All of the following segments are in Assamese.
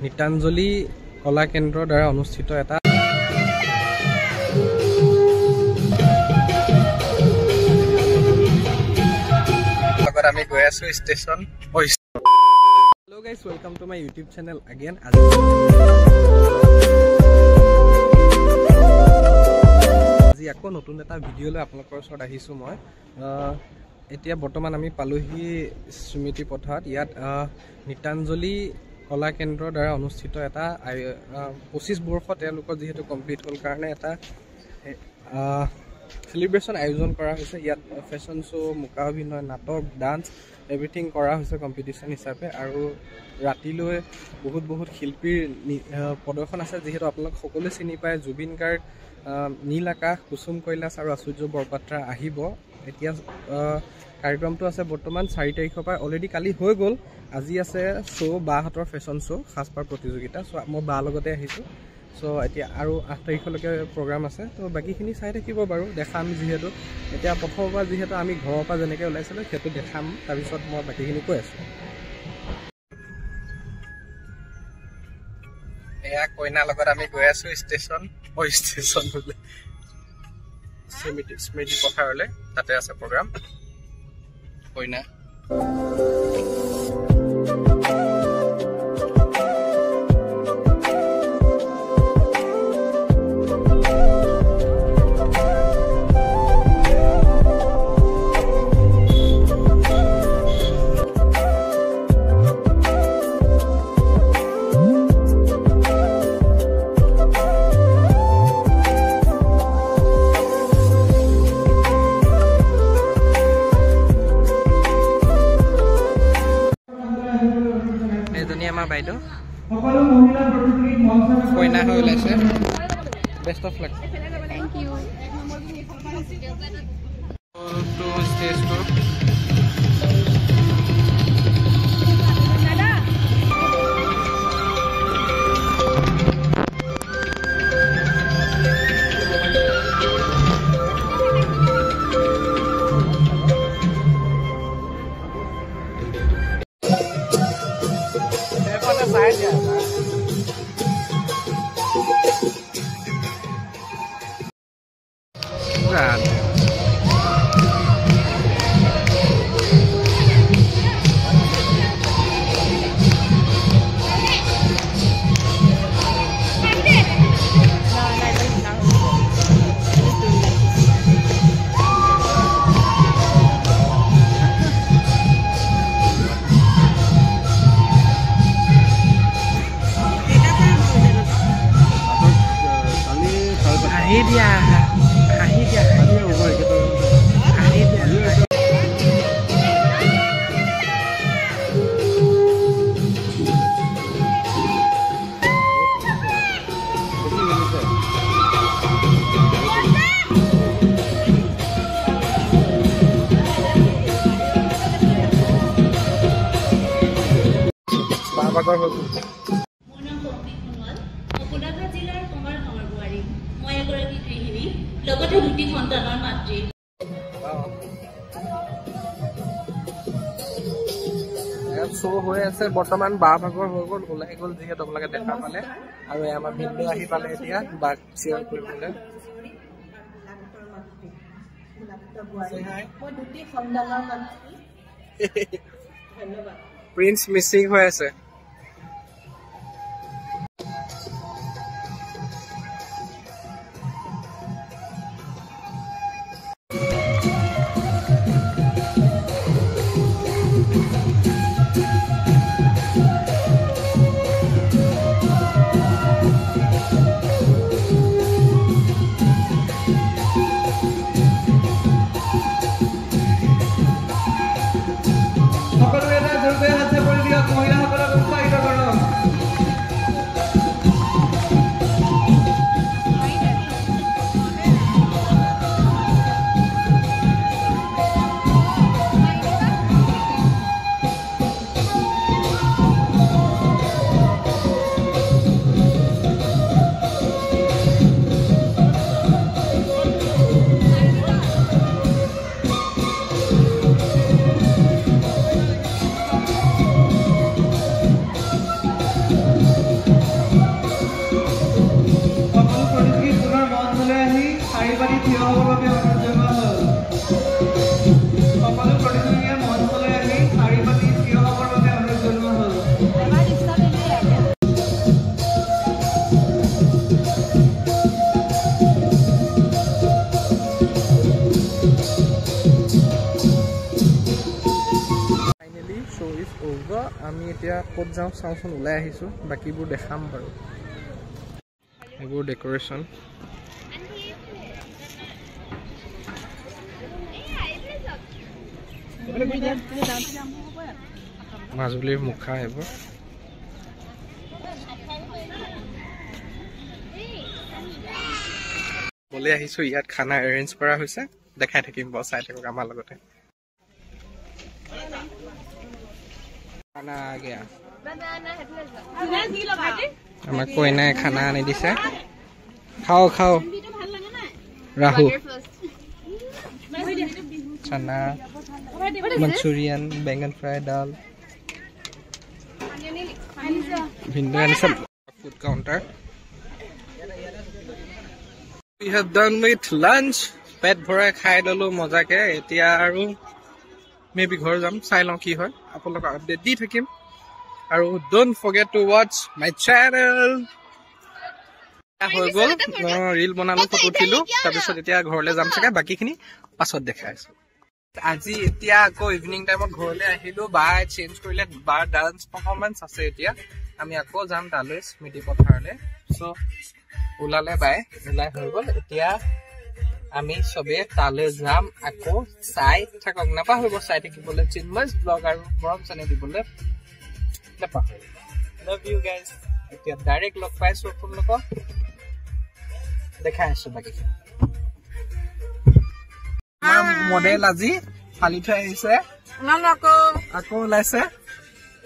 নিতাঞ্জলি কলা কেন্দ্ৰৰ দ্বাৰা অনুষ্ঠিত এটা আমি গৈ আছো station. Hello' guys, welcome to my YouTube channel again. আজি আকৌ নতুন এটা ভিডিঅ' লৈ আপোনালোকৰ ওচৰত আহিছোঁ মই। এতিয়া বৰ্তমান আমি পালোহি স্মৃতি পথাৰত। ইয়াত নিতাঞ্জলি কলা কেন্দ্ৰৰ দ্বাৰা অনুষ্ঠিত এটা 25 বৰ্ষ তেওঁলোকৰ যিহেতু কমপ্লিট হ'ল কাৰণে এটা সেলিব্ৰেশ্যন আয়োজন কৰা হৈছে। ইয়াত ফেশ্বন শ্ব', মুকা অভিনয়, নাটক, ডান্স এভৰিথিং কৰা হৈছে কম্পিটিশ্যন হিচাপে। আৰু ৰাতিলৈ বহুত শিল্পীৰ প্ৰদৰ্শন আছে। যিহেতু আপোনালোক সকলোৱে চিনি পায় জুবিন গাৰ্গ, নীল আকাশ, কুসুম কৈলাশ আৰু আচুৰ্য বৰপাত্ৰা আহিব। এতিয়া কাৰ্যক্ৰমটো আছে বৰ্তমান 4 তাৰিখৰ পৰা। অলৰেডি কালি হৈ গ'ল। আজি আছে শ্ব' বাহঁতৰ ফেশ্বন শ্ব', সাজপাৰ প্ৰতিযোগিতা। চ' মই বাৰ লগতে আহিছোঁ। চ' এতিয়া আৰু 8 তাৰিখলৈকে প্ৰগ্ৰাম আছে। ত' বাকীখিনি চাই থাকিব বাৰু, দেখাম। যিহেতু এতিয়া প্ৰথমৰ পৰা যিহেতু আমি ঘৰৰ পৰা যেনেকৈ ওলাইছিলোঁ সেইটো দেখাম। তাৰপিছত মই বাকীখিনি কৈ আছোঁ। এয়া কইনাৰ লগত আমি গৈ আছোঁ ষ্টেচন বোলে স্মৃতি পথাৰলৈ। তাতে আছে প্ৰগ্ৰাম। কইনা আমাৰ বাইদেউ কইনা হৈ ওলাইছে। Best of luck. Thank you. Show' হৈ আছে বৰ্তমান। বাৰ ভাগৰ হৈ গ'ল, ওলাই গ'ল যিহেতু আপোনালোকে দেখা পালে। আৰু আমাৰ ভিডিঅ' আহি পালে এতিয়া বাক শ্বেয়াৰ কৰিবলৈ। প্ৰিন্স মিচিং হৈ আছে। সকলোৱে এটা জোৰকৈ হাত চাপৰি দিয়ক মহিলাসকলক। থিয় হ'বৰ বাবে অনুৰোধ জনোৱা হ'ল সকলো প্ৰতিযোগীয়ে মঞ্চলৈ আহি শাৰী পাতি থিয় হ'বৰ বাবে অনুৰোধ জনোৱা হ'ল show is over. আমি এতিয়া ক'ত যাওঁ চাওঁচোন ওলাই আহিছোঁ বাকীবোৰ দেখাম বাৰু এইবোৰ ডেকৰেশ্যন মাজুলীৰ মুখা এইবোৰ বলে আহিছোঁ ইয়াত খানা এৰেঞ্জ কৰা হৈছে দেখাই থাকিম বাৰু চাই থাকক আমাৰ লগতে खाना आ गया हमें कोई ना खाना आने दिसे खाओ खाओ राहु चना मंचूरियन बैंगन फ्राई दाल भिंडी सब food counter we have done with lunch पेट भराय खाই ললো মজাকে এতিয়া আৰু Maybe ঘৰ যাম চাই লওঁ কি হয় আপোনালোকক আপডেট দি থাকিম আৰু don't forget to watch my channel হৈ গ'ল ৰীল বনালো ফটো উঠিলো তাৰপিছত এতিয়া ঘৰলৈ যাম চাগে বাকীখিনি পাছত দেখাই আছো আজি এতিয়া আকৌ ইভিনিং টাইমত ঘৰলৈ আহিলো বাই চেঞ্জ কৰিলে বাৰ ডান্স পাৰফৰ্মেন্স আছে এতিয়া আমি আকৌ যাম তালৈ স্মৃতি পথাৰলৈ সো ওলালে বাই ওলাই হৈ গ'ল এতিয়া আমি সবে তালে যাম আকৌ চাই থাকক নাপাহৰিব চাই থাকিবলৈ চিন্ময়স ব্লগ আৰু মৰম চেনে দিবলৈ নাপাহৰিব লাভ ইউ গাইজ এতিয়া ডাইৰেক্ট লগ পাইছো আপোনালোকক দেখাই আছো বাকী আমাৰ মডেল আজি ফালি থৈ আহিছে আকৌ ওলাইছে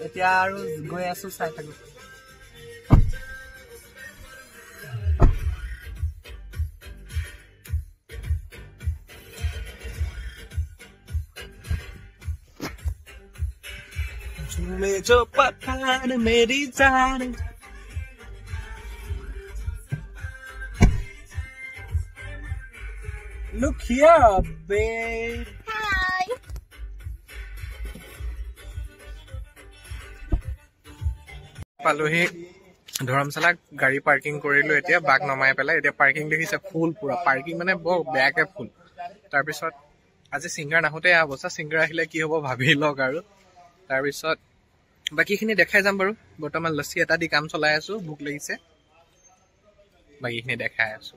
এতিয়া আৰু গৈ আছো চাই থাকক में जो पठान मेरी जान look here babe hi পালোহি ধৰমশালা গাড়ী পাৰ্কিং কৰিলো এতিয়া বাক নমাই পেলাই এতিয়া পাৰ্কিং দেখিছে ফুল পুৰা পাৰ্কিং মানে বৰ বেয়াকে ফুল তাৰ পিছত আজি সিংগাৰ নাহোতে অৱস্থা সিংগাৰ আহিলে কি হ'ব ভাবি লওক আৰু তাৰ পিছত বাকীখিনি দেখাই যাম বাৰু বৰ্তমান লস্সি এটা দি কাম চলাই আছো ভুক লাগিছে বাকীখিনি দেখাই আছো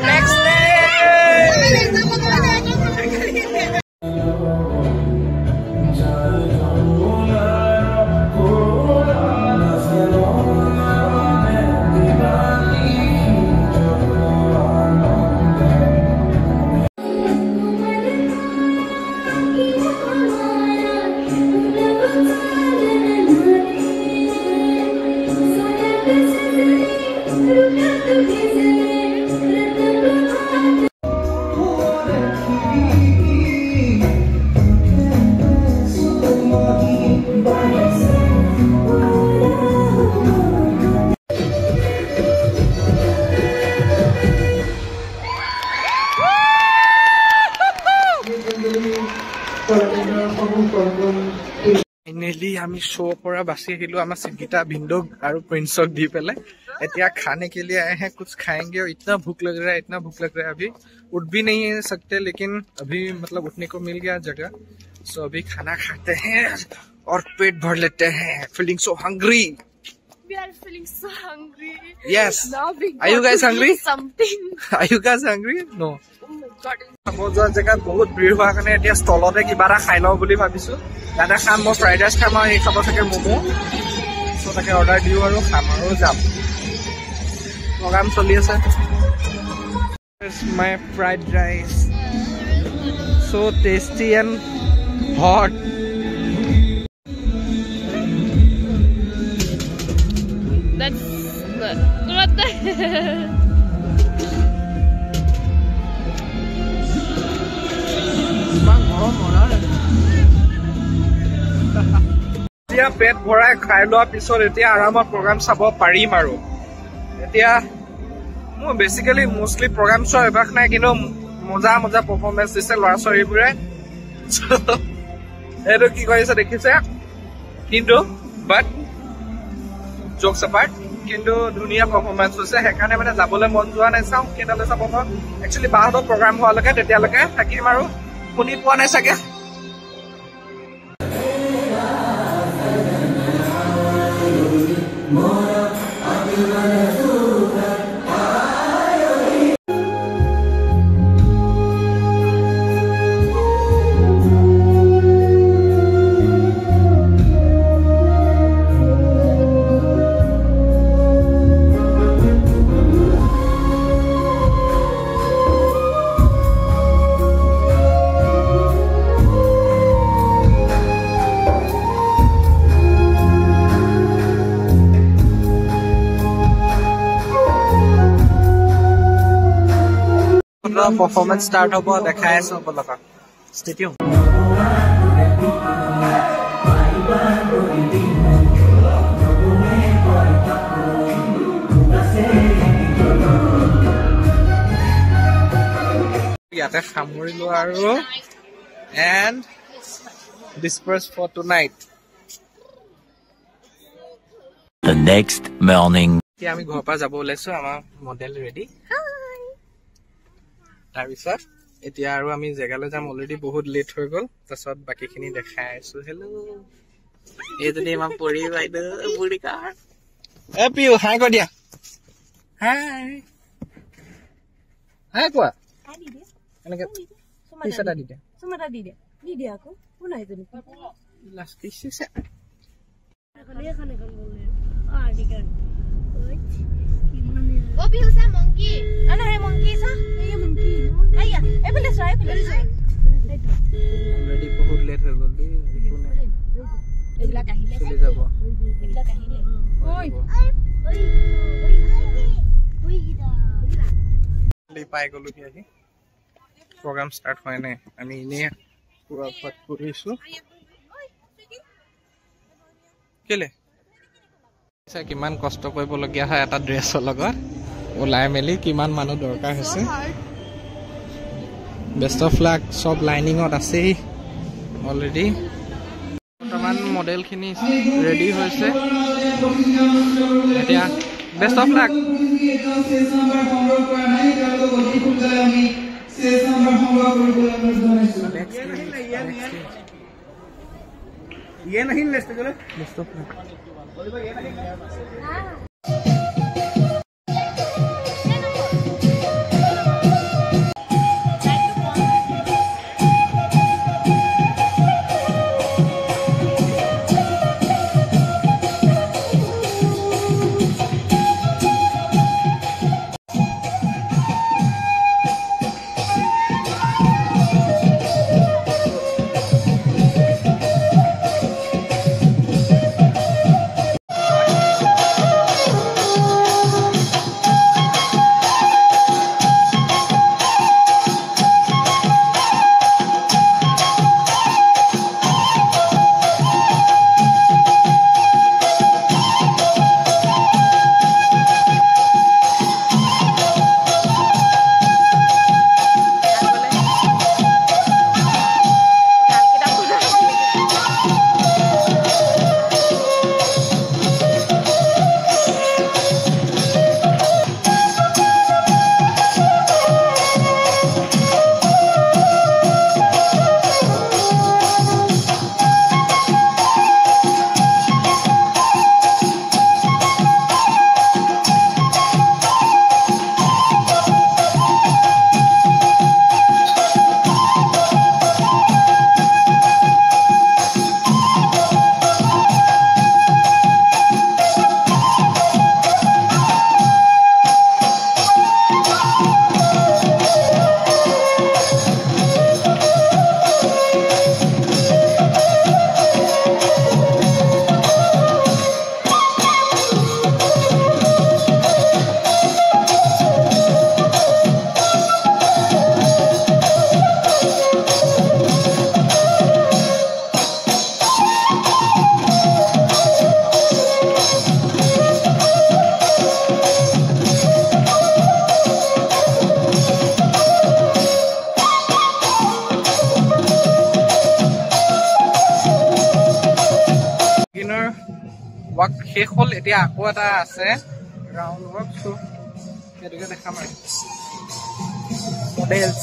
next day Finally, আমি शो পৰা বাছি আহিলো আমাৰ সিগিতা ভিন্ডক আৰু প্ৰিন্সক দি পেলে এতিয়া खाने के लिए आए हैं कुछ खाएंगे और इतना भूख लग रहा है अभी उठ भी नहीं सकते लेकिन अभी मतलब उठने को मिल गया जगह सो अभी खाना खाते हैं और पेट भर लेते हैं feeling so hungry we are feeling so hungry yes now we are you guys hungry something are you guys hungry no oh my god বজাৰ জেগাত বহুত ভিৰ হোৱাৰ কাৰণে এতিয়া ষ্টলতে কিবা এটা খাই লওঁ বুলি ভাবিছো দাদা খাম মই ফ্ৰাইড ৰাইচ খাম আৰু এই খাব চাগে ম'ম' চ' তাকে অৰ্ডাৰ দিওঁ আৰু খাম আৰু যাম প্ৰগ্ৰাম চলি আছে my fried rice so tasty and hot that's good what the এতিয়া পেট ভৰাই খাই লোৱাৰ পিছত এতিয়া আৰামত প্ৰগ্ৰাম চাব পাৰিম আৰু এতিয়া মোৰ বেচিকেলি মোষ্টলি প্ৰগ্ৰাম চোৱাৰ অভ্যাস নাই কিন্তু মজা মজা পাৰফৰ্মেঞ্চ দিছে ল'ৰা ছোৱালীবোৰে এইটো কি কৰিছে দেখিছে কিন্তু বাট জোকছ এপাৰ্ট কিন্তু ধুনীয়া পাৰফৰ্মেঞ্চ হৈছে সেইকাৰণে মানে যাবলৈ মন যোৱা নাই চাওঁ কেইটালৈ চাব মই একচুৱেলি বাহঁতৰ প্ৰগ্ৰাম হোৱালৈকে তেতিয়ালৈকে থাকিম আৰু শুনি পোৱা নাই চাগে performance start hobo dekhai aso bolaka stay tuned yate samurilu aru and disperse for tonight the next morning ki ami ghor pa jabo olaisu amar model ready তাৰপিছত এতিয়া আৰু আমি জেগালৈ যাম অলৰেডি বহুত লেট হৈ গ'ল তাৰপিছত বাকীখিনি দেখাই আছো হেল্ল' এইজনী আমাৰ পৰি বাইদেউ বুঢ়ী কাৰ এ পিউ হাই কৈ দিয়া হাই হাই কোৱা এনেকে পিছ এটা দি দিয়া চুমাটা দি দিয়া আকৌ কোন আহিছে লাষ্ট পিছে খালি আৰ্টিকেল वो भी उसे monkey ana hai monkey sa ye monkey aya ebile sai already বহুত লেট হৈ গ'ল দেই egla kahile চলি যাব oi লি পাই গ'লো কি আহি প্ৰগ্ৰাম ষ্টাৰ্ট হয় নাই আমি ইনে পুৰা ফট কৰিছো কেলে কিমান কষ্ট কৰিবলগীয়া হয় এটা ড্ৰেছৰ লগত ওলাই মেলি কিমান মানুহ দৰকাৰ হৈছে বেষ্ট অফ লাক সব লাইনিঙত আছেই অলৰেডি বৰ্তমান মডেলখিনি ৰেডি হৈছে এতিয়া বেষ্ট অফ লাক ये नहीं लेस्ट चलो बेस्ट ऑफ लक ৱাক শেষ হ'ল এতিয়া আকৌ এটা আছে ৰাউণ্ড ৱাক চ' সেইটোকে দেখাম আৰু মডেলছ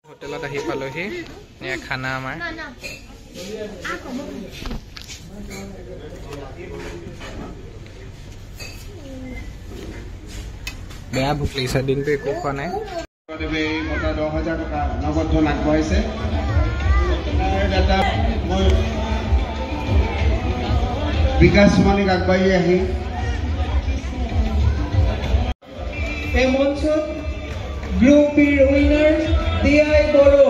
হোটেলত আহি পালোহি এয়া খানা আমাৰ বেয়া ভোক লাগিছে দিনটো একো খোৱা নাই 10,000 টকা নগদ ধন আগবঢ়াইছে মই বিকাশ মালিক আগবাঢ়ি আহি এই মঞ্চত গ্ৰুপ বিৰ উইনাৰ DI বড়ো